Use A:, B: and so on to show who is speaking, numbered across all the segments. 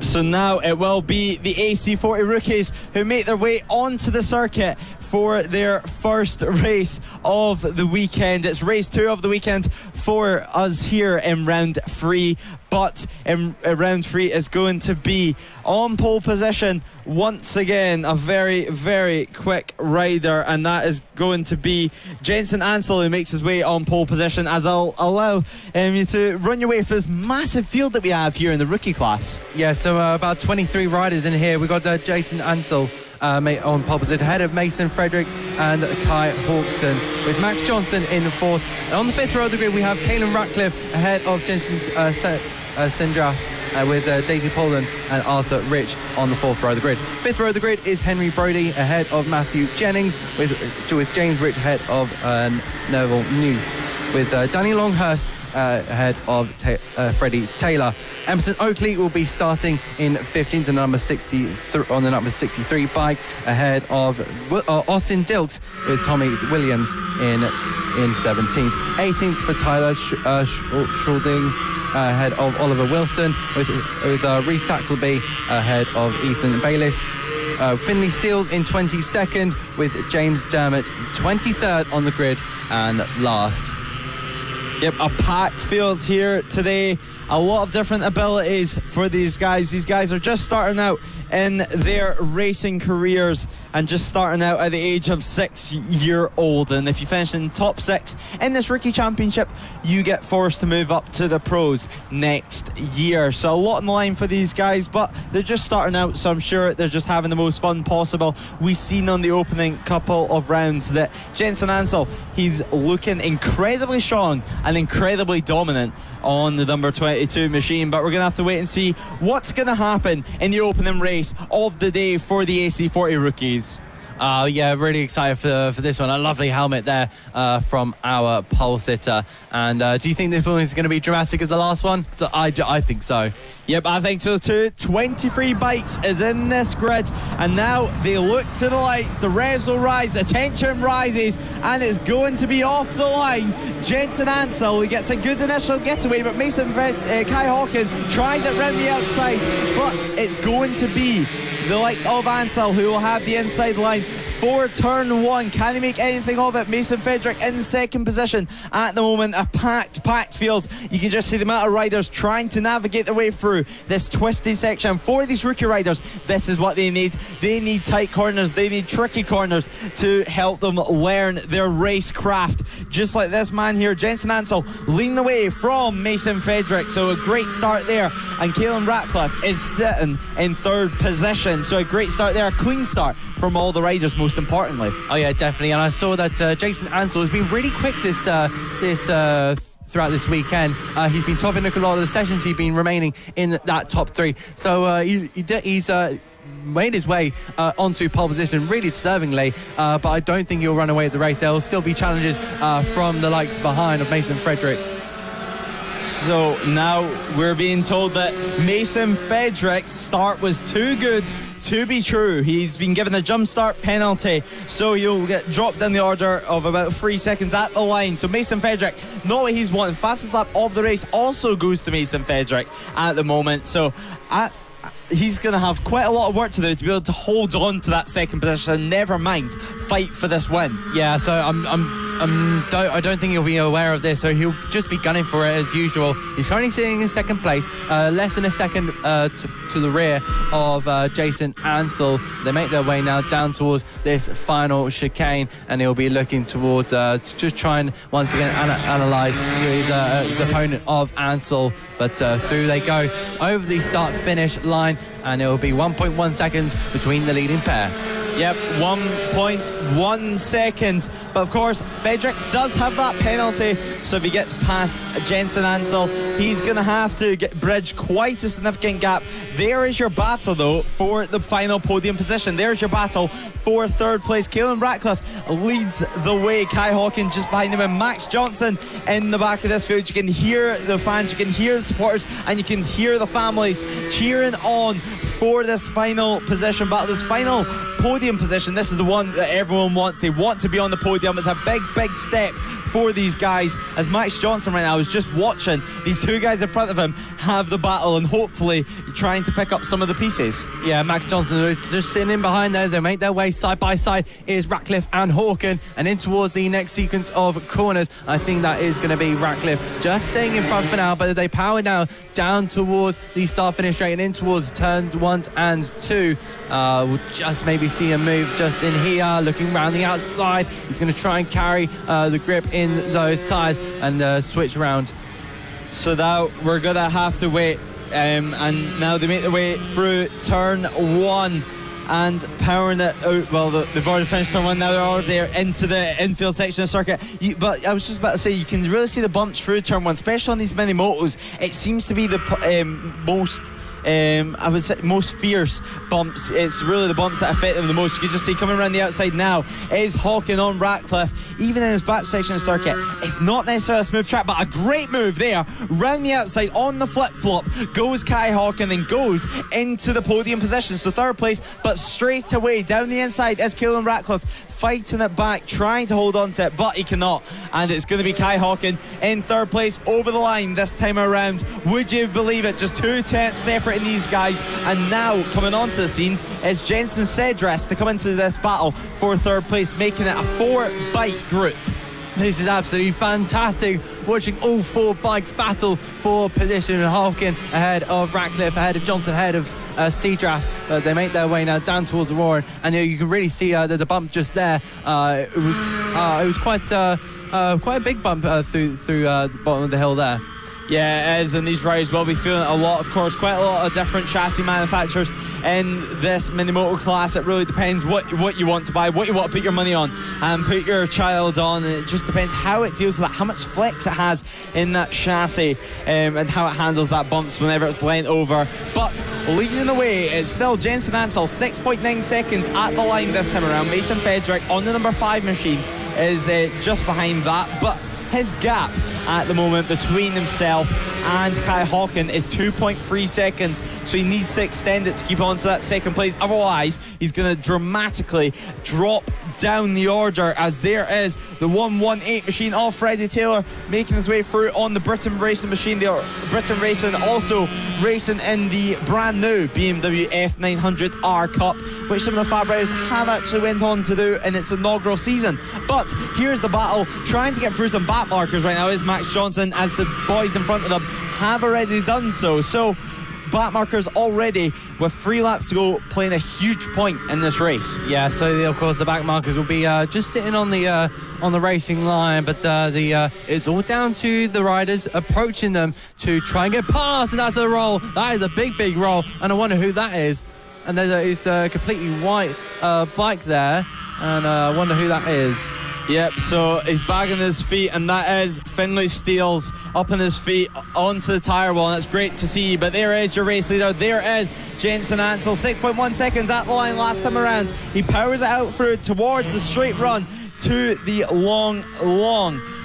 A: So now it will be the AC40 Rookies who make their way onto the circuit for their first race of the weekend. It's race 2 of the weekend for us here in round 3. But in round 3 is going to be on pole position once again a very, very quick rider, and that is going to be Jensen Ansel, who makes his way on pole position, as I'll allow you to run your way for this massive field that we have here in the rookie class.
B: Yeah, so about 23 riders in here. We've got Jensen Ansel on pole position, ahead of Mason Frederick and Kai Hawkson, with Max Johnson in 4th. And on the 5th row of the grid, we have Caelan Ratcliffe ahead of Jensen Sindras, with Daisy Poland and Arthur Rich on the 4th row of the grid. 5th row of the grid is Henry Brody ahead of Matthew Jennings, with James Rich ahead of Neville Newth, with Danny Longhurst ahead of Freddie Taylor. Emerson Oakley will be starting in 15th on the number 63 bike, ahead of Austin Dilks, with Tommy Williams in 17th. 18th for Tyler Schalding, ahead of Oliver Wilson, with Reece Sackleby ahead of Ethan Bayliss. Finley Steele in 22nd, with James Dermott 23rd on the grid and last.
A: Yep, a packed field here today. A lot of different abilities for these guys. These guys are just starting out in their racing careers and just starting out at the age of 6-year-old. And if you finish in top 6 in this rookie championship, you get forced to move up to the pros next year. So a lot on the line for these guys, but they're just starting out, so I'm sure they're just having the most fun possible. We've seen on the opening couple of rounds that Jensen Ansel, he's looking incredibly strong and incredibly dominant on the number 22 machine, but we're going to have to wait and see what's going to happen in the opening race of the day for the AC40 Rookies.
B: Yeah, really excited for this one. A lovely helmet there from our pole sitter. And do you think this one is going to be dramatic as the last one? So I think so.
A: Yep, I think so too. 23 bikes is in this grid, and now they look to the lights. The revs will rise, the tension rises, and it's going to be off the line. Jensen Ansel, he gets a good initial getaway, but Kai Hawkins tries it round the outside, but it's going to be the likes of Ansel who will have the inside line for turn 1. Can he make anything of it? Mason Frederick in 2nd position at the moment. A packed field. You can just see the amount of riders trying to navigate their way through this twisty section. For these rookie riders, this is what they need. They need tight corners. They need tricky corners to help them learn their race craft. Just like this man here, Jensen Ansel, leading the way from Mason Frederick. So a great start there. And Caelan Ratcliffe is sitting in 3rd position. So a great start there. A clean start from all the riders, most importantly.
B: Oh yeah, definitely. And I saw that Jason Ansel has been really quick throughout this weekend. He's been topping a lot of the sessions. He's been remaining in that top 3. So he's made his way onto pole position really deservingly, but I don't think he'll run away at the race. There will still be challenges from the likes behind of Mason Frederick.
A: So now we're being told that Mason Frederick's start was too good to be true. He's been given a jump start penalty, so he'll get dropped in the order of about 3 seconds at the line. So Mason Frederick, not what he's wanting. Fastest lap of the race also goes to Mason Frederick at the moment. So he's going to have quite a lot of work to do to be able to hold on to that 2nd position, never mind fight for this win.
B: Yeah, so I don't think he'll be aware of this, so he'll just be gunning for it as usual. He's currently sitting in 2nd place, less than a second to the rear of Jason Ansel. They make their way now down towards this final chicane, and he'll be looking towards to just try and once again analyse his opponent of Ansel. But through they go over the start-finish line, and it will be 1.1 seconds between the leading pair.
A: Yep, 1.1 seconds. But of course, Frederick does have that penalty, so if he gets past Jensen Ansel, he's going to have to bridge quite a significant gap. There is your battle, though, for the final podium position. There's your battle for 3rd place. Caelan Ratcliffe leads the way. Kai Hawkins just behind him, and Max Johnson in the back of this field. You can hear the fans, you can hear the supporters, and you can hear the families cheering on for this final position battle, this final podium position. This is the one that everyone wants. They want to be on the podium. It's a big step for these guys, as Max Johnson right now is just watching these 2 guys in front of him have the battle and hopefully trying trying to pick up some of the pieces.
B: Yeah, Max Johnson is just sitting in behind there. They make their way side by side. Is Ratcliffe and Hawken, and in towards the next sequence of corners. I think that is going to be Ratcliffe just staying in front for now, but they power now down towards the start-finish straight and in towards turns 1 and 2. We'll just maybe see a move just in here, looking around the outside. He's going to try and carry the grip in those tyres and switch around.
A: So now we're going to have to wait. And now they make their way through turn 1 and powering it out. Well, they've already finished turn 1, now they're already into the infield section of the circuit. But I was just about to say, you can really see the bumps through turn 1, especially on these Minimotos. It seems to be the most... I would say most fierce bumps. It's really the bumps that affect them the most. You can just see coming around the outside now is Hawken on Ratcliffe. Even in his back section of the circuit, it's not necessarily a smooth track, but a great move there. Round the outside on the flip-flop goes Kai Hawken and goes into the podium position. So third place, but straight away down the inside is Caolan Ratcliffe, fighting it back, trying to hold on to it, but he cannot. And it's going to be Kai Hawken in third place over the line this time around. Would you believe it? Just 2 tenths separate in these guys. And now coming onto the scene is Jensen Cedras to come into this battle for third place, making it a 4-bike group.
B: This is absolutely fantastic, watching all 4 bikes battle for position. Hawken ahead of Ratcliffe, ahead of Johnson, ahead of Cedras. They make their way now down towards the Warren, and you can really see the bump just there. It was quite a big bump through the bottom of the hill there.
A: Yeah, it is, and these riders will be feeling a lot, of course. Quite a lot of different chassis manufacturers in this Minimoto class. It really depends what you want to buy, what you want to put your money on and put your child on. And it just depends how it deals with that, how much flex it has in that chassis, and how it handles that bumps whenever it's leant over. But leading the way is still Jensen Ansell, 6.9 seconds at the line this time around. Mason Frederick on the number 5 machine is just behind that, but his gap at the moment between himself and Kai Hawken is 2.3 seconds, so he needs to extend it to keep on to that second place. Otherwise, he's going to dramatically drop down the order, as there is the 118 machine of Freddie Taylor making his way through on the Britain Racing machine. The Britain Racing also racing in the brand new BMW F900R Cup, which some of the FAB riders have actually went on to do in its inaugural season. But here's the battle, trying to get through some back markers right now is Max Johnson, as the boys in front of them have already done so. So back markers already with 3 laps to go, playing a huge point in this race.
B: Yeah, so of course the back markers will be just sitting on the racing line, but it's all down to the riders approaching them to try and get past, and that's a roll. That is a big roll, and I wonder who that is. And there's a completely white bike there, and I wonder who that is.
A: Yep, so he's bagging his feet, and that is Finlay Steele's up on his feet onto the tyre wall, and that's great to see. But there is your race leader. There is Jensen Ansell, 6.1 seconds at the line last time around. He powers it out through towards the straight run to the long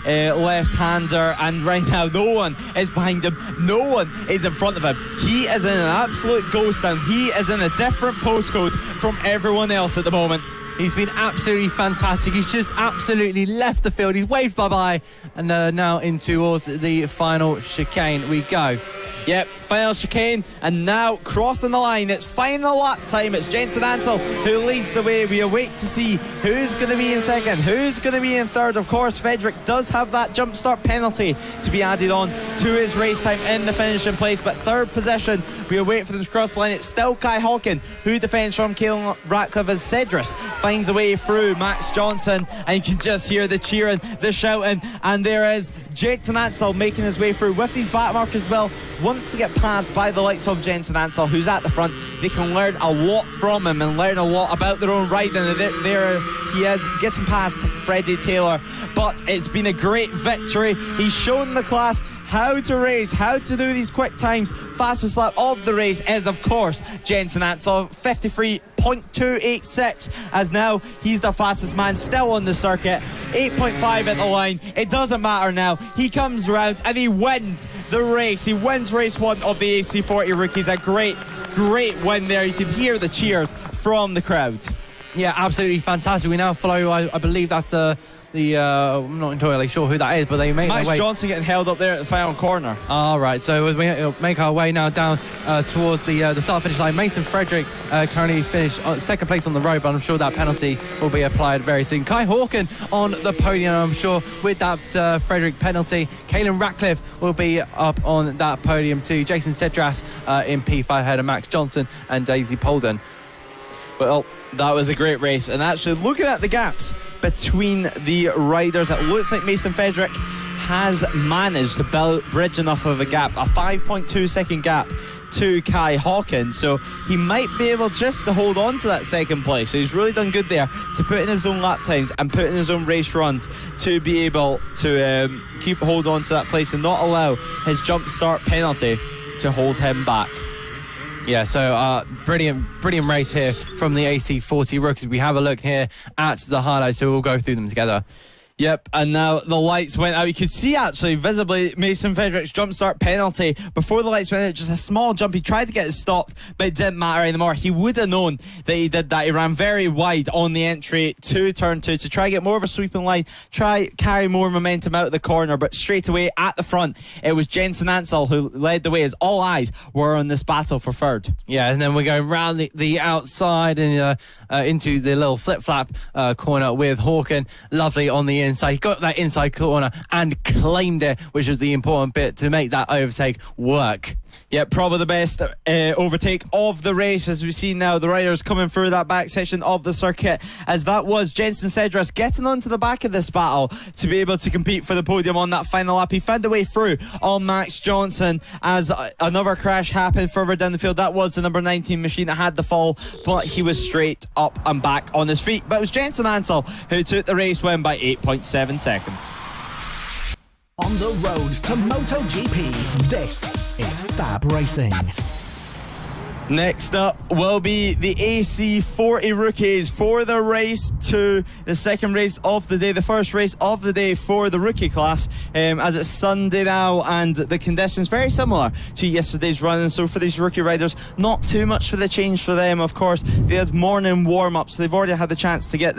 A: left-hander, and right now no one is behind him, no one is in front of him. He is in an absolute ghost town. He is in a different postcode from everyone else at the moment.
B: He's been absolutely fantastic. He's just absolutely left the field. He's waved bye-bye, and now in towards the final chicane we go.
A: Yep, final chicane, and now crossing the line. It's final lap time. It's Jensen Ansell who leads the way. We await to see who's going to be in second, who's going to be in third. Of course, Frederick does have that jump start penalty to be added on to his race time in the finishing place. But third position, we await for them to cross the line. It's still Kai Hawken who defends from Caolan Ratcliffe, as Cedras finds a way through Max Johnson, and you can just hear the cheering, the shouting, and there is Jensen Ansell making his way through with these back markers as well. Once to get passed by the likes of Jensen Ansell, who's at the front, they can learn a lot from him and learn a lot about their own riding. And there he is, getting past Freddie Taylor. But it's been a great victory. He's shown the class how to race, how to do these quick times. Fastest lap of the race is, of course, Jensen Ansell, 53.286, as now he's the fastest man still on the circuit. 8.5 at the line. It doesn't matter now. He comes around and he wins the race. He wins race 1 of the AC40 Rookies. A great win there. You can hear the cheers from the crowd.
B: Yeah, absolutely fantastic. We now follow, I believe that's I'm not entirely sure who that is, but they make their
A: Max
B: way.
A: Johnson getting held up there at the final corner.
B: All right, so we make our way now down towards the start finish line. Mason Frederick currently finished second place on the road, but I'm sure that penalty will be applied very soon. Kai Hawken on the podium, I'm sure, with that Frederick penalty. Caelan Ratcliffe will be up on that podium too. Jason Cedras in P5 ahead of Max Johnson and Daisy Polden.
A: Well, that was a great race, and actually looking at the gaps between the riders, it looks like Mason Frederick has managed to bridge enough of a gap, a 5.2 second gap to Kai Hawken, so he might be able just to hold on to that second place. So he's really done good there to put in his own lap times and put in his own race runs to be able to hold on to that place and not allow his jump start penalty to hold him back.
B: Yeah, so brilliant race here from the AC40 Rookies. We have a look here at the highlights, so we'll go through them together.
A: Yep, and now the lights went out. You could see actually visibly Mason Frederick's jump start penalty before the lights went out. Just a small jump. He tried to get it stopped, but it didn't matter anymore. He would have known that he did that. He ran very wide on the entry to turn 2 to try to get more of a sweeping line, carry more momentum out of the corner, but straight away at the front, it was Jensen Ansell who led the way as all eyes were on this battle for third.
B: Yeah, and then we're going round the outside and into the little flip-flap corner with Hawken. Lovely on the inside. He got that inside corner and claimed it, which was the important bit to make that overtake work.
A: Yeah, probably the best overtake of the race, as we see now the riders coming through that back section of the circuit, as that was Jensen Cedras getting onto the back of this battle to be able to compete for the podium on that final lap. He found a way through on Max Johnson as another crash happened further down the field. That was the number 19 machine that had the fall, but he was straight up and back on his feet. But it was Jensen Ansell who took the race win by 8.7 seconds.
C: On the road to MotoGP, this is FAB-Racing.
A: Next up will be the AC40 Rookies for the race to the second race of the day, the first race of the day for the rookie class, as it's Sunday now, and the conditions very similar to yesterday's running. So for these rookie riders, not too much for the change for them. Of course, they had morning warm-ups. They've already had the chance to get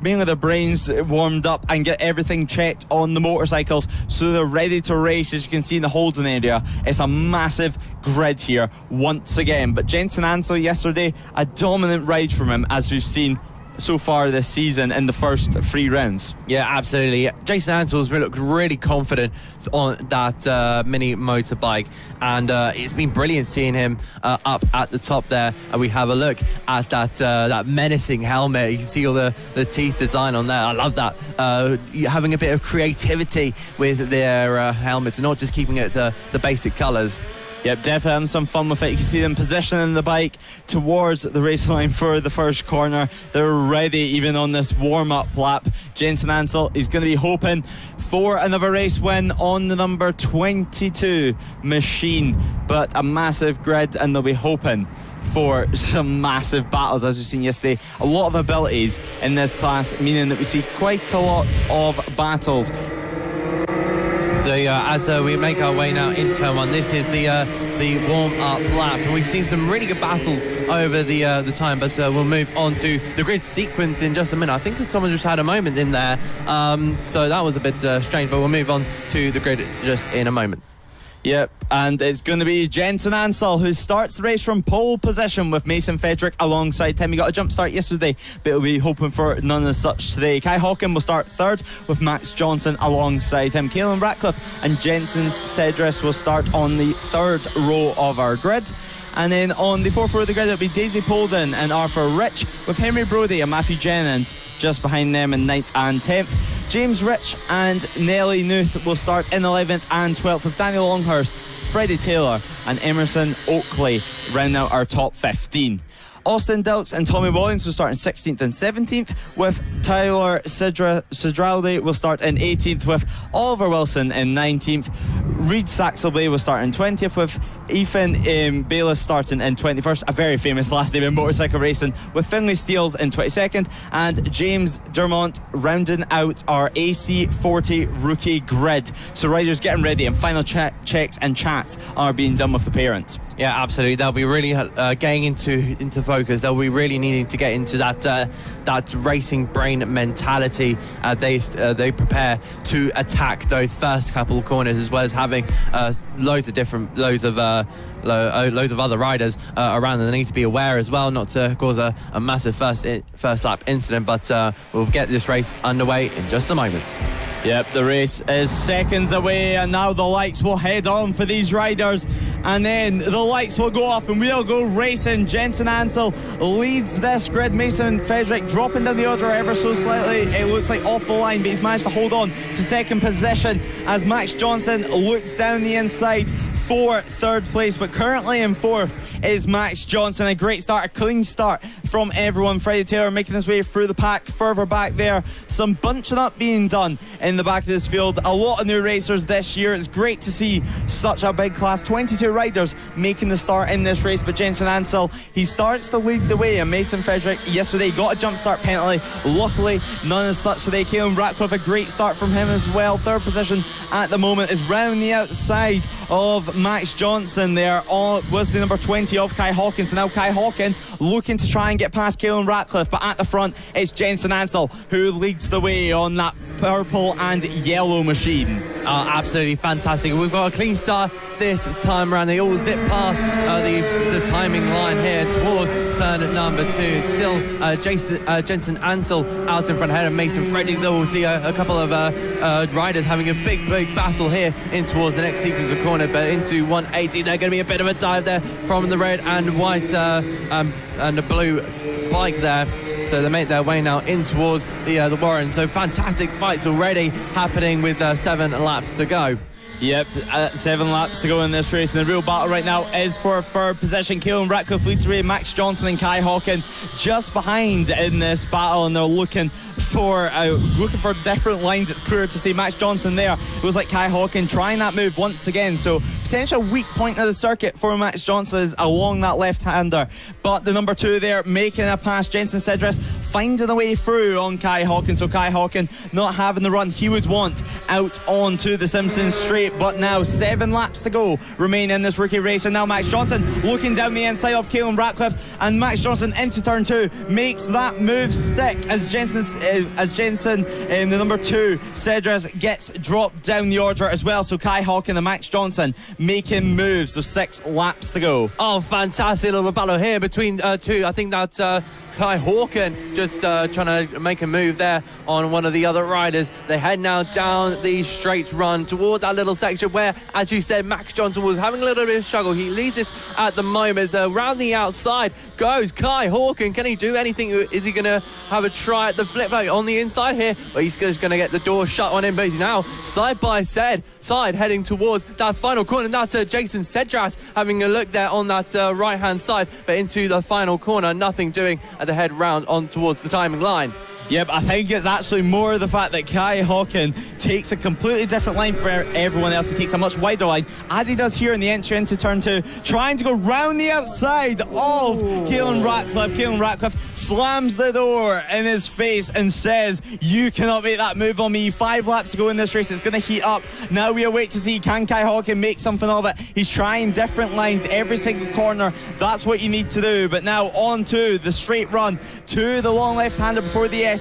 A: mainly their brains warmed up and get everything checked on the motorcycles, so they're ready to race. As you can see in the holding area, it's a massive grid here once again. But Jensen Ansell yesterday, a dominant ride from him, as we've seen so far this season in the first 3 rounds.
B: Yeah, absolutely. Jason Ansell's looked really confident on that mini motorbike, and it's been brilliant seeing him up at the top there. And we have a look at that menacing helmet. You can see all the teeth design on there. I love that. Having a bit of creativity with their helmets and not just keeping it the basic colours.
A: Yep, definitely having some fun with it. You can see them positioning the bike towards the race line for the first corner. They're ready even on this warm-up lap. Jensen Ansell is going to be hoping for another race win on the number 22 machine, but a massive grid, and they'll be hoping for some massive battles, as we've seen yesterday. A lot of abilities in this class, meaning that we see quite a lot of battles.
B: As we make our way now in turn 1, this is the warm-up lap, and we've seen some really good battles over the time, but we'll move on to the grid sequence in just a minute. I think someone just had a moment in there, so that was a bit strange, but we'll move on to the grid just in a moment.
A: Yep, and it's going to be Jensen Ansell who starts the race from pole position with Mason Frederick alongside him. He got a jump start yesterday, but he'll be hoping for none as such today. Kai Hawken will start third with Max Johnson alongside him. Caelan Ratcliffe and Jensen Cedras will start on the third row of our grid. And then on the fourth row of the grid, it'll be Daisy Polden and Arthur Rich, with Henry Brodie and Matthew Jennings just behind them in 9th and 10th. James Rich and Nelly Nuth will start in 11th and 12th, with Daniel Longhurst, Freddie Taylor and Emerson Oakley round out our top 15. Austin Dilks and Tommy Wallings will start in 16th and 17th, with Tyler Sidraldi will start in 18th, with Oliver Wilson in 19th. Reid Saxelby will start in 20th, with Ethan Bayliss starting in 21st, a very famous last name in motorcycle racing, with Finlay Steels in 22nd, and James Dermont rounding out our AC40 Rookie grid. So riders getting ready, and final checks and chats are being done with the parents.
B: Yeah, absolutely. They'll be really getting into focus. They'll be really needing to get into that racing brain mentality. They prepare to attack those first couple of corners, as well as having loads of other riders around them. They need to be aware as well, not to cause a massive first lap incident. But we'll get this race underway in just a moment.
A: Yep, the race is seconds away, and now the lights will head on for these riders, and then the lights will go off and we'll go racing. Jensen Ansel leads this grid. Mason Frederick dropping down the order ever so slightly. It looks like off the line, but he's managed to hold on to second position as Max Johnson looks down the inside for third place. But currently in fourth is Max Johnson. A great start, a clean start from everyone. Freddie Taylor making his way through the pack. Further back there, some bunching up being done in the back of this field. A lot of new racers this year. It's great to see such a big class. 22 riders making the start in this race. But Jensen Ansel, he starts to lead the way. And Mason Frederick yesterday got a jump start penalty. Luckily, none as such today. Caelan Ratcliffe, a great start from him as well. Third position at the moment is round the outside of Max Johnson there. Was the number 20 of Kai Hawkins. So now Kai Hawkins looking to try and get past Caelan Ratcliffe, but at the front it's Jensen Ansel who leads the way on that purple and yellow machine.
B: Absolutely fantastic. We've got a clean start this time around. They all zip past the timing line here towards turn number 2. It's still Jensen Ansel out in front ahead of Mason Frederick. We'll see a couple of riders having a big battle here in towards the next sequence of corner, but into 180. They're going to be a bit of a dive there from the red and white and the blue bike there. So they make their way now in towards the Warren. So fantastic fights already happening with 7 laps to go.
A: Yep, 7 laps to go in this race, and the real battle right now is for third position. Caelan Ratcliffe leads the way, Max Johnson and Kai Hawkins just behind in this battle, and they're looking for different lines. It's clear to see Max Johnson there. It was like Kai Hawkins trying that move once again, so potential weak point of the circuit for Max Johnson is along that left-hander. But the number 2 there making a pass, Jensen Sidras finding a way through on Kai Hawkins. So Kai Hawkins not having the run he would want out onto the Simpson Straight. But now 7 laps to go remain in this rookie race, and now Max Johnson looking down the inside of Caelan Ratcliffe, and Max Johnson into turn 2 makes that move stick as Jensen the number 2 Cedras gets dropped down the order as well. So Kai Hawkins and Max Johnson making moves. So 6 laps to go.
B: Oh, fantastic little battle here between two. I think that's Kai Hawkins just trying to make a move there on one of the other riders. They head now down the straight run towards that little section where, as you said, Max Johnson was having a little bit of struggle. He leads it at the moment. Around the outside goes Kai Hawkins. Can he do anything? Is he going to have a try at the flip flag on the inside here? But he's just going to get the door shut on him. But he's now side by side heading towards that final corner. And that's Jason Cedras having a look there on that right-hand side. But into the final corner, nothing doing at the head round on towards the timing line.
A: Yep, I think it's actually more the fact that Kai Hawkins takes a completely different line for everyone else. He takes a much wider line, as he does here in the entry into turn 2, trying to go round the outside of Caelan Ratcliffe. Caelan Ratcliffe slams the door in his face and says, "You cannot make that move on me." 5 laps to go in this race. It's going to heat up. Now we await to see, can Kai Hawkins make something of it? He's trying different lines every single corner. That's what you need to do. But now on to the straight run to the long left-hander before the S.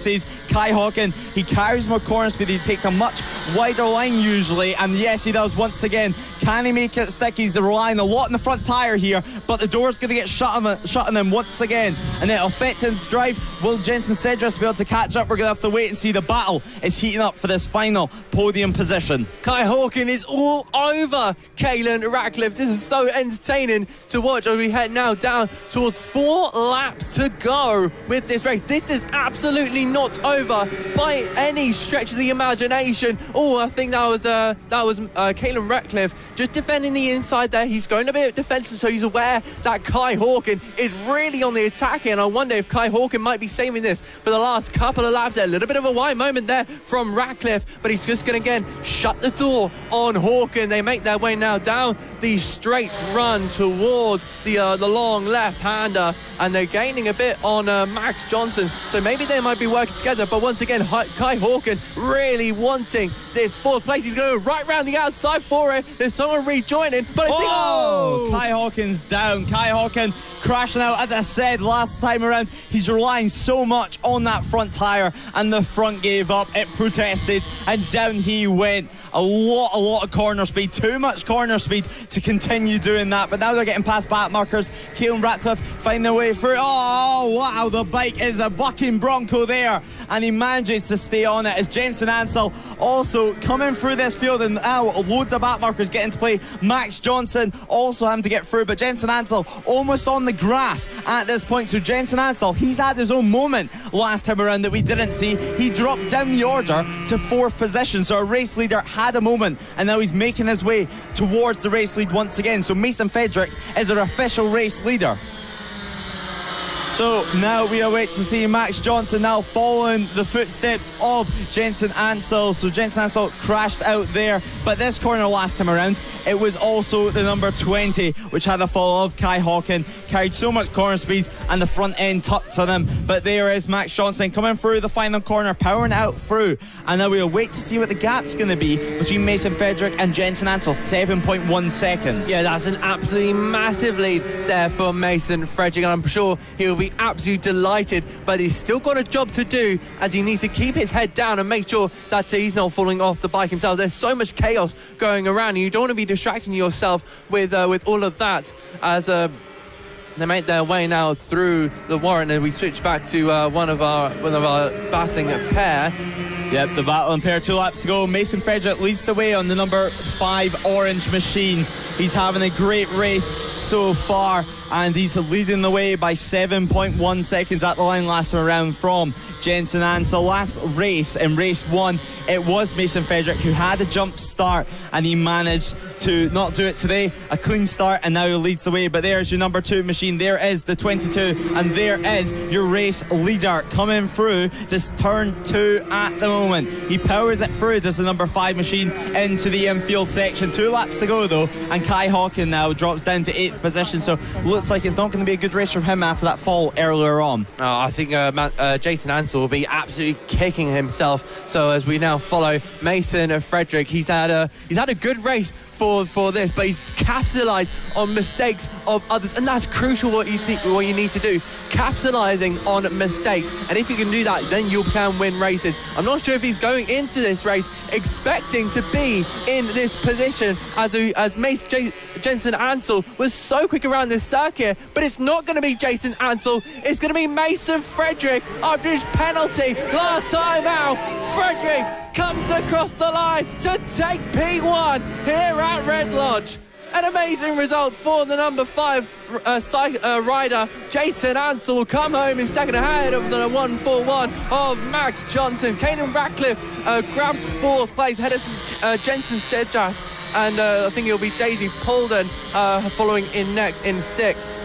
A: Kai Hawkins, he carries more corner speed. He takes a much wider line usually, and yes, he does once again. Can he make it stick? He's relying a lot on the front tyre here, but the door's going to get shut on him once again, and it'll affect his drive. Will Jensen Cedras be able to catch up? We're going to have to wait and see. The battle is heating up for this final podium position.
B: Kai Hawkins is all over Caelan Ratcliffe. This is so entertaining to watch as we head now down towards 4 laps to go with this race. This is absolutely not over by any stretch of the imagination. Oh, I think that was Caelan Ratcliffe just defending the inside there. He's going a bit defensive, so he's aware that Kai Hawken is really on the attack here, and I wonder if Kai Hawken might be saving this for the last couple of laps there. A little bit of a wide moment there from Ratcliffe, but he's just going to again shut the door on Hawken. They make their way now down the straight run towards the long left-hander, and they're gaining a bit on Max Johnson, so maybe they might be working together. But once again, Kai Hawken really wanting this fourth place. He's going to go right round the outside for it. There's someone rejoining, but I think
A: Kai Hawken's down. Kai Hawken crashing out. As I said last time around, he's relying so much on that front tyre, and the front gave up. It protested, and down he went. A lot of corner speed, too much corner speed to continue doing that, but now they're getting past back markers. Keelan Ratcliffe find their way through. Oh wow, the bike is a bucking bronco there, and he manages to stay on it as Jensen Ansell also coming through this field, and now loads of back markers get into play. Max Johnson also having to get through, but Jensen Ansell almost on the grass at this point. So Jensen Ansell, he's had his own moment last time around that we didn't see. He dropped down the order to 4th position, so our race leader had a moment, and now he's making his way towards the race lead once again. So Mason Frederick is our official race leader. So now we await to see Max Johnson now following the footsteps of Jensen Ansell. So Jensen Ansell crashed out there, but this corner last time around, it was also the number 20, which had a fall of Kai Hawken. Carried so much corner speed, and the front end tucked on him. But there is Max Johnson coming through the final corner, powering out through. And now we'll wait to see what the gap's going to be between Mason Frederick and Jensen Ansell. 7.1 seconds.
B: Yeah, that's an absolutely massive lead there for Mason Frederick, and I'm sure he'll be absolutely delighted, but he's still got a job to do, as he needs to keep his head down and make sure that he's not falling off the bike himself. There's so much chaos going around, and you don't want to be distracting yourself with all of that, as they make their way now through the Warren, and we switch back to one of our battling pair.
A: Yep, the battling pair, 2 laps to go. Mason Frederick leads the way on the number 5 orange machine. He's having a great race so far, and he's leading the way by 7.1 seconds at the line last time around from Jensen Ansell. Last race, in race 1, it was Mason Frederick who had a jump start, and he managed to not do it today. A clean start, and now he leads the way. But there's your number 2 machine. There is the 22, and there is your race leader coming through this turn 2 at the moment. He powers it through, does the number 5 machine into the infield section. 2 laps to go though, and Kai Hawken now drops down to 8th position, so looks like it's not going to be a good race for him after that fall earlier on.
B: I think Jason Ansell will be absolutely kicking himself. So as we now follow Mason Frederick, he's had a good race for this, but he's capitalized on mistakes of others, and that's crucial. What you need to do, capitalizing on mistakes, and if you can do that, then you can win races. I'm not sure if he's going into this race expecting to be in this position, as Jensen Ansell was so quick around this circuit, but it's not going to be Jason Ansell, it's going to be Mason Frederick after his penalty last time out. Frederick comes across the line to take P1 here at Red Lodge. An amazing result for the number 5 rider. Jason Ansell will come home in second ahead of the 141 of Max Johnson. Caden Ratcliffe grabs 4th place ahead of Jensen Sedjas, and I think it'll be Daisy Polden following in next in 6th.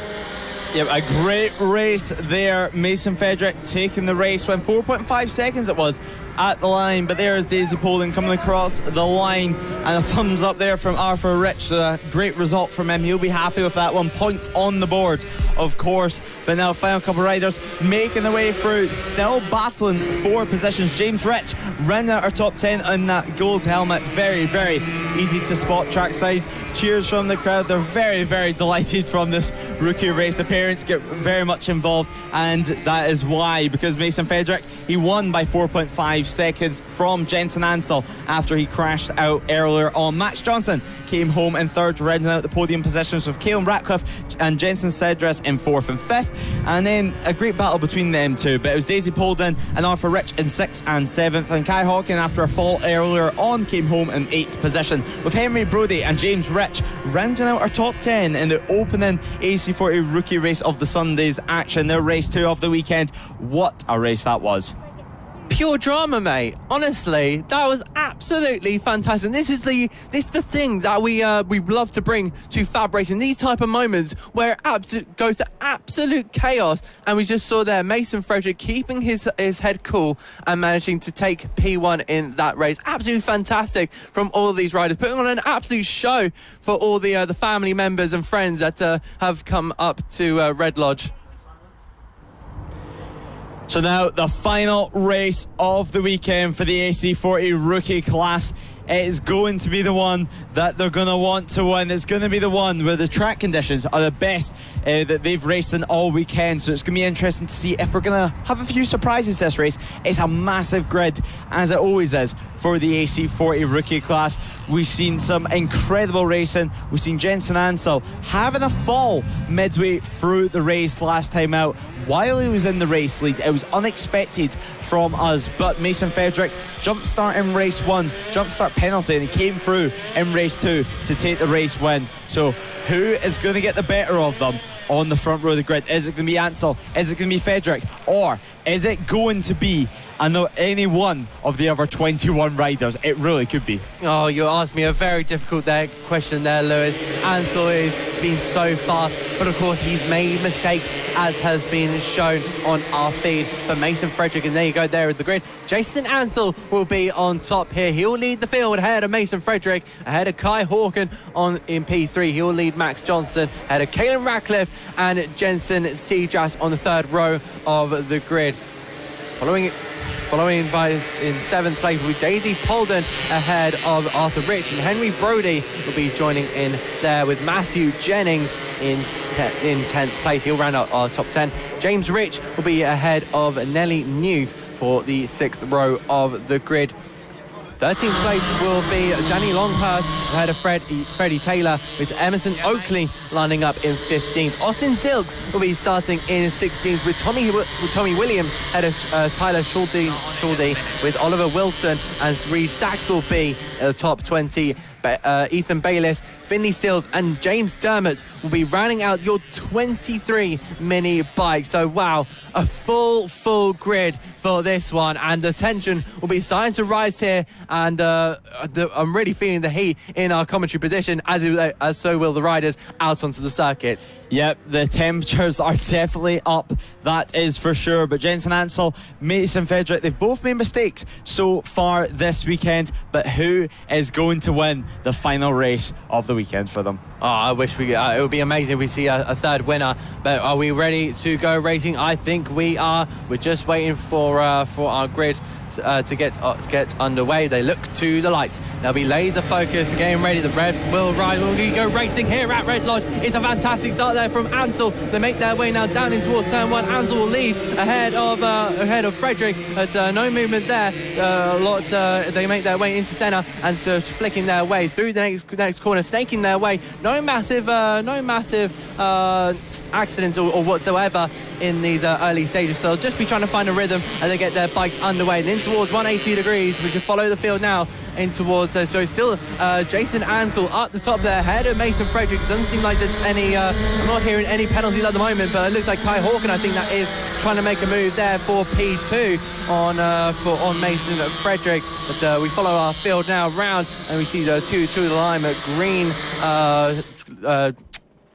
A: Yep, a great race there. Mason Frederick taking the race when 4.5 seconds it was at the line, but there is Daisy Polden coming across the line, and a thumbs up there from Arthur Rich. A great result from him. He'll be happy with that one. Points on the board, of course. But now final couple of riders making their way through, still battling for positions. James Rich rounding out our top 10 on that gold helmet. Very, very easy to spot trackside. Cheers from the crowd. They're very, very delighted from this rookie race. The parents get very much involved, and that is why, because Mason Frederick, he won by 4.5 seconds from Jensen Ansell after he crashed out earlier on. Max Johnson came home in 3rd, rounding out the podium positions with Caelan Ratcliffe and Jensen Sedras in 4th and 5th, and then a great battle between them two, but it was Daisy Polden and Arthur Rich in 6th and 7th, and Kai Hawken, after a fall earlier on, came home in 8th position, with Henry Brodie and James Rich rounding out our top 10 in the opening AC40 Rookie race of the Sunday's action, their race 2 of the weekend. What a race that was.
B: pure drama, mate. Honestly, that was absolutely fantastic. This is the thing that we love to bring to Fab Racing. These type of moments where it goes to absolute chaos, and we just saw there Mason Frederick keeping his head cool and managing to take P1 in that race. Absolutely fantastic from all of these riders, putting on an absolute show for all the family members and friends that have come up to Red Lodge.
A: So now the final race of the weekend for the AC40 rookie class. It is going to be the one that they're going to want to win. It's going to be the one where the track conditions are the best that they've raced in all weekend. So it's going to be interesting to see if we're going to have a few surprises this race. It's a massive grid, as it always is, for the AC40 rookie class. We've seen some incredible racing. We've seen Jensen Ansel having a fall midway through the race last time out while he was in the race lead. It was unexpected from us, but Mason Frederick jump start in race 1, jump start penalty, and he came through in race 2 to take the race win. So who is going to get the better of them on the front row of the grid? Is it going to be Ansel? Is it going to be Frederick? Or is it going to be any one of the other 21 riders? It really could be.
B: Oh, you asked me a very difficult question there, Lewis. Ansel has been so fast, but of course he's made mistakes, as has been shown on our feed. But Mason Frederick, and there you go, there at the grid. Jason Ansel will be on top here. He'll lead the field ahead of Mason Frederick, ahead of Kai Hawken in P3. He'll lead Max Johnson, ahead of Caelan Ratcliffe and Jensen Seagrass on the third row of the grid. Following by in 7th place will be Daisy Polden ahead of Arthur Rich, and Henry Brody will be joining in there with Matthew Jennings in 10th place. He'll round out our top 10. James Rich will be ahead of Nelly Newth for the 6th row of the grid. 13th place will be Danny Longhurst ahead of Freddie Taylor, with Emerson Oakley lining up in 15th. Austin Dilks will be starting in 16th with Tommy Williams ahead of Tyler Schulde, with Oliver Wilson and Reid Sachs will be at the top 20. Ethan Bayliss, Finley Stills and James Dermott will be rounding out your 23 mini bikes. So wow, a full grid for this one, and the tension will be starting to rise here, and I'm really feeling the heat in our commentary position, as so will the riders out onto the circuit.
A: Yep, the temperatures are definitely up, that is for sure. But Jensen Ansel, Mason Frederick, they've both made mistakes so far this weekend, but who is going to win the final race of the weekend for them?
B: Oh, I wish it would be amazing if we see a third winner. But are we ready to go racing? I think we are. We're just waiting for our grid to get underway. They look to the lights. They'll be laser focused, getting ready. The revs will rise. We'll go racing here at Red Lodge. It's a fantastic start there from Ansel. They make their way now down in towards turn 1. Ansel will lead ahead of Frederick. But no movement there. They make their way into centre and flicking their way through the next corner, snaking their way. No massive accidents or whatsoever in these early stages. So they'll just be trying to find a rhythm as they get their bikes underway. And in towards 180 degrees, we can follow the field now in towards. So it's still Jason Ansel up the top there, ahead of Mason Frederick. It doesn't seem like there's any. I'm not hearing any penalties at the moment, but it looks like Kai Hawken, I think that is trying to make a move there for P2 on Mason Frederick. But we follow our field now round, and we see the two of the line at green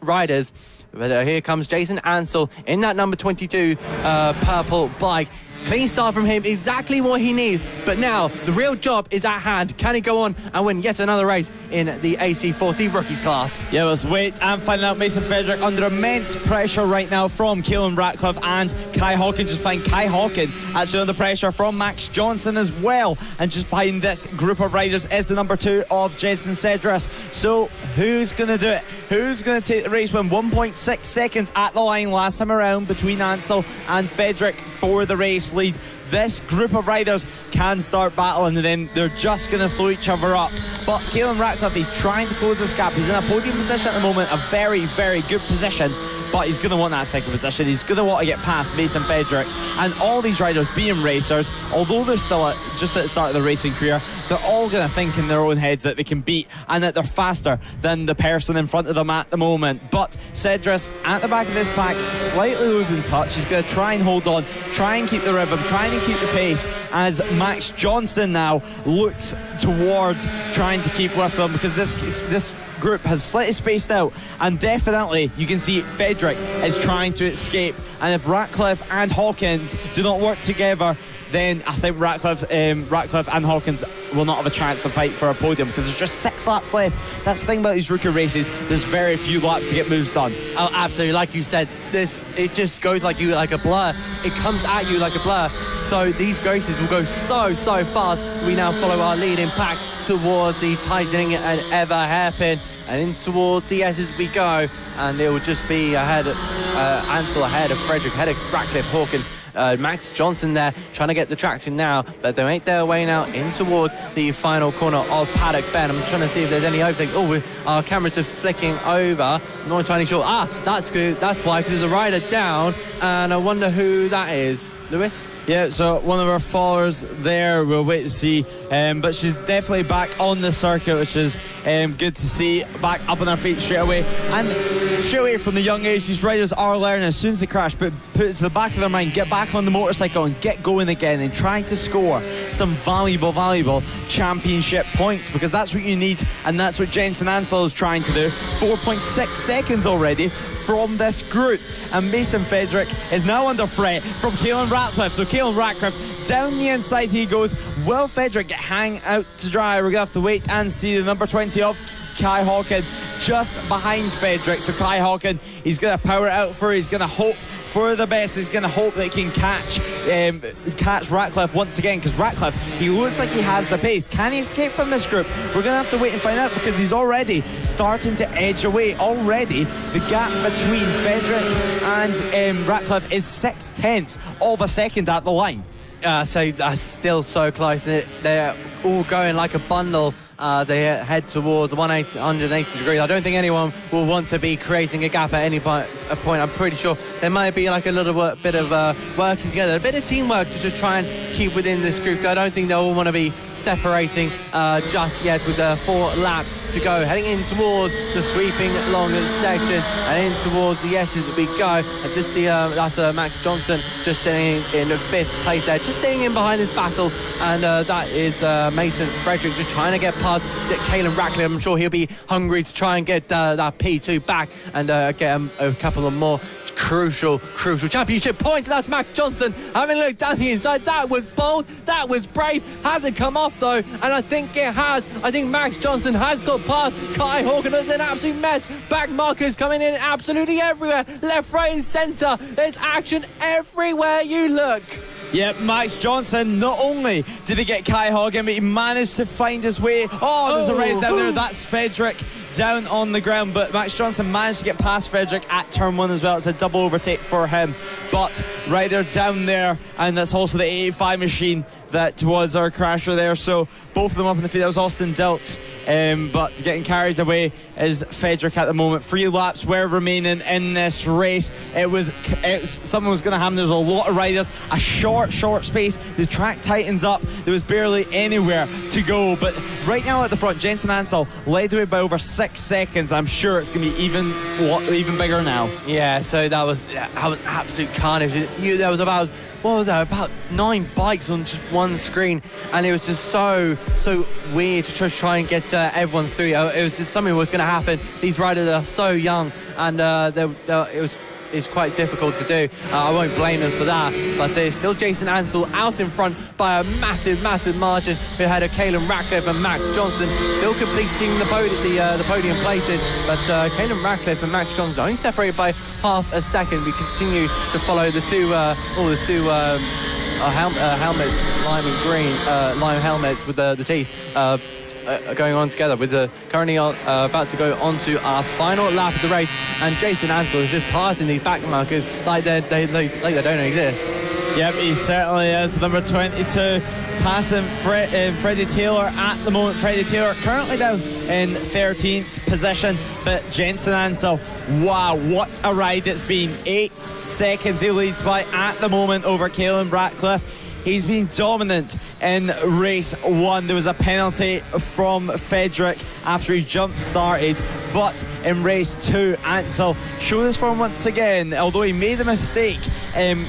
B: riders. But here comes Jason Ansel in that number 22 purple bike. Clean start from him, exactly what he needs. But now the real job is at hand. Can he go on and win yet another race in the AC40 Rookies class?
A: Yeah, let's wait and find out. Mason Frederick under immense pressure right now from Caelan Ratcliffe and Kai Hawken. Just behind Kai Hawken, actually under pressure from Max Johnson as well. And just behind this group of riders is the number 2 of Jensen Seagrass. So who's going to do it? Who's going to take the race win? 1.6 seconds at the line last time around between Ansel and Frederick for the race lead. This group of riders can start battling, and then they're just going to slow each other up. But Caelan Ratcliffe, he's trying to close this gap. He's in a podium position at the moment, a very, very good position. but he's going to want that second position. He's going to want to get past Mason Frederick. And all these riders being racers, although they're still just at the start of their racing career, they're all going to think in their own heads that they can beat and that they're faster than the person in front of them at the moment. But Cedrus at the back of this pack, slightly losing touch. He's going to try and hold on, try and keep the rhythm, trying to keep the pace, as Max Johnson now looks towards trying to keep with them, because this group has slightly spaced out, and definitely you can see Frederick is trying to escape. And if Ratcliffe and Hawkins do not work together, then I think Ratcliffe and Hawkins will not have a chance to fight for a podium, because there's just 6 laps left. That's the thing about these rookie races, there's very few laps to get moves done.
B: Oh, absolutely. Like you said, it just goes like a blur. It comes at you like a blur. So these races will go so fast. We now follow our leading pack towards the tightening and ever hairpin, and in towards the S's we go, and it will just be ahead Ansel, ahead of Frederick, ahead of Ratcliffe, Hawkins. Max Johnson there trying to get the traction now, but they make their way now in towards the final corner of Paddock Bend. I'm trying to see if there's any overtake. Oh, our cameras are flicking over. I'm not entirely sure. That's good. That's why, because there's a rider down, and I wonder who that is. Lewis?
A: Yeah, so one of our followers there, we'll wait to see, but she's definitely back on the circuit, which is good to see, back up on her feet straight away. And straight away from the young age, these riders are learning as soon as they crash, but put it to the back of their mind, get back on the motorcycle and get going again and trying to score some valuable championship points, because that's what you need, and that's what Jensen Ansel is trying to do. 4.6 seconds already from this group, and Mason Frederick is now under threat from Caelan Ratcliffe. So Caelan Ratcliffe down the inside he goes. Will Frederick hang out to dry? We're gonna have to wait and see. The number 20 of Kai Hawkins just behind Frederick. So Kai Hawkins, he's gonna power it out for, he's gonna hope for the best. He's going to hope that he can catch Ratcliffe once again, because Ratcliffe, he looks like he has the pace. Can he escape from this group? We're going to have to wait and find out, because he's already starting to edge away. Already, the gap between Frederick and Ratcliffe is 0.6 of a second at the line.
B: So that's still so close. They're all going like a bundle. They head towards 180 degrees. I don't think anyone will want to be creating a gap at any point. I'm pretty sure there might be like a little bit of working together, a bit of teamwork to just try and keep within this group. I don't think they'll all want to be separating just yet, with 4 laps to go. Heading in towards the sweeping long section and in towards the S's we go. I just see that's Max Johnson just sitting in 5th place there, just sitting in behind his battle, and that is Mason Frederick just trying to get past Caelan Ratcliffe. I'm sure he'll be hungry to try and get that P2 back and get a couple of more crucial championship points. That's Max Johnson having a look down the inside. That was bold, that was brave. Hasn't come off though, and I think it has. I think Max Johnson has got past Kai Hawkins. It's an absolute mess. Back markers coming in absolutely everywhere, left, right and centre. There's action everywhere you look.
A: Yep, Max Johnson, not only did he get Kai Hawkins, but he managed to find his way. There's a rider down there. That's Frederick down on the ground, but Max Johnson managed to get past Frederick at turn 1 as well. It's a double overtake for him, but rider down there, and that's also the 85 machine that was our crasher there. So both of them up in the field. That was Austin Dilks, but getting carried away is Frederick at the moment. 3 laps were remaining in this race. Something was going to happen. There's a lot of riders, a short space. The track tightens up. There was barely anywhere to go, but right now at the front, Jensen Ansel led the way by over 6 seconds. I'm sure it's going to be even bigger now.
B: Yeah, so that was absolute carnage. There was about 9 bikes on just one screen, and it was just so weird to try and get everyone through. It was just something that was going to happen. These riders are so young, and it's quite difficult to do. I won't blame them for that, but it's still Jason Ansel out in front by a massive margin. We had Caelan Ratcliffe and Max Johnson still completing the podium places, but Caelan Ratcliffe and Max Johnson only separated by half a second. We continue to follow the two helmets, lime and green, lime helmets with the teeth. Going on together with currently about to go on to our final lap of the race, and Jason Ansel is just passing these back markers like they don't exist.
A: Yep, he certainly is. Number 22 passing Freddie Taylor at the moment. Freddie Taylor currently down in 13th position. But Jensen Ansel, wow, what a ride it's been. 8 seconds he leads by at the moment over Caelan Ratcliffe. He's been dominant in race 1. There was a penalty from Frederick after he jump-started, but in race 2, Ansel showed his form once again, although he made a mistake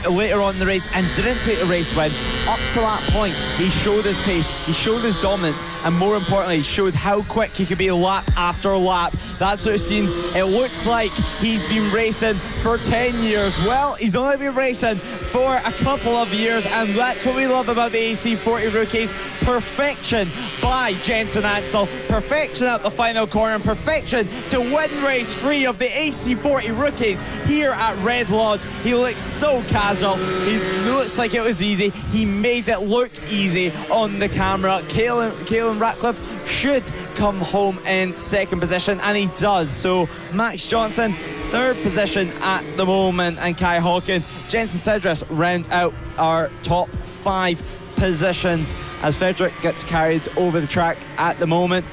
A: later on in the race and didn't take the race win. Up to that point, he showed his pace, he showed his dominance, and more importantly, he showed how quick he could be lap after lap. That's what we've seen. It looks like he's been racing for 10 years. Well, he's only been racing for a couple of years, and that's what we love about the AC40 Rookies. Perfection by Jensen Ansel, perfection at the final corner, and perfection to win race 3 of the AC40 Rookies here at Red Lodge. He looks so casual, he looks like it was easy. He made it look easy on the camera. Caelan Ratcliffe should come home in 2nd position, and he does. So Max Johnson, 3rd position at the moment, and Kai Hawken, Jensen Cedras rounds out our top 5 positions as Frederick gets carried over the track at the moment.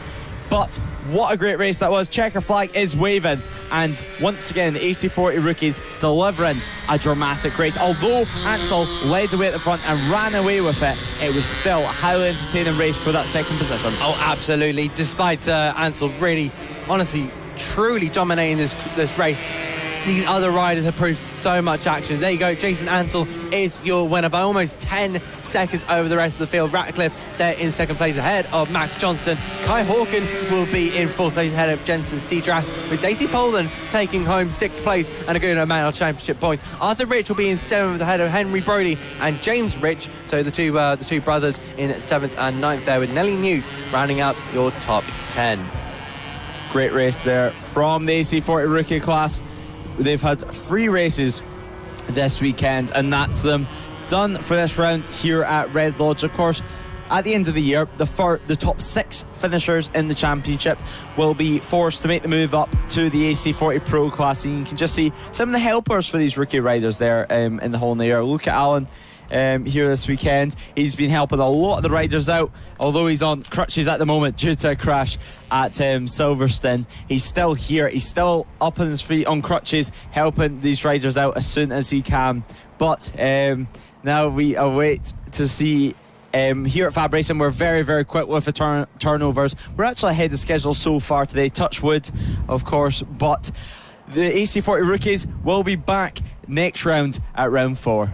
A: But what a great race that was. Checker flag is waving, and once again the AC40 Rookies delivering a dramatic race. Although Ansel led away at the front and ran away with it, it was still a highly entertaining race for that 2nd position.
B: Oh, absolutely. Despite Ansel really, honestly, truly dominating this race, these other riders have proved so much action. There you go, Jason Ansel is your winner by almost 10 seconds over the rest of the field. Ratcliffe there in 2nd place ahead of Max Johnson. Kai Hawken will be in 4th place ahead of Jensen Cedras, with Daisy Poland taking home 6th place and a good amount of championship points. Arthur Rich will be in 7th ahead of Henry Brody and James Rich, so the two brothers in 7th and 9th there, with Nelly Newth rounding out your top 10.
A: Great race there from the AC40 Rookie class. They've had 3 races this weekend, and that's them done for this round here at Red Lodge. Of course, at the end of the year, the top 6 finishers in the championship will be forced to make the move up to the AC40 Pro class. And you can just see some of the helpers for these rookie riders there in the hole in the air. Look at Alan here this weekend. He's been helping a lot of the riders out, although he's on crutches at the moment due to a crash at Silverstone. He's still here, he's still up on his feet on crutches, helping these riders out as soon as he can. But now we await to see. Here at FAB-Racing, we're very, very quick with the turnovers. We're actually ahead of schedule so far today, touch wood, of course, but the AC40 Rookies will be back next round at round 4.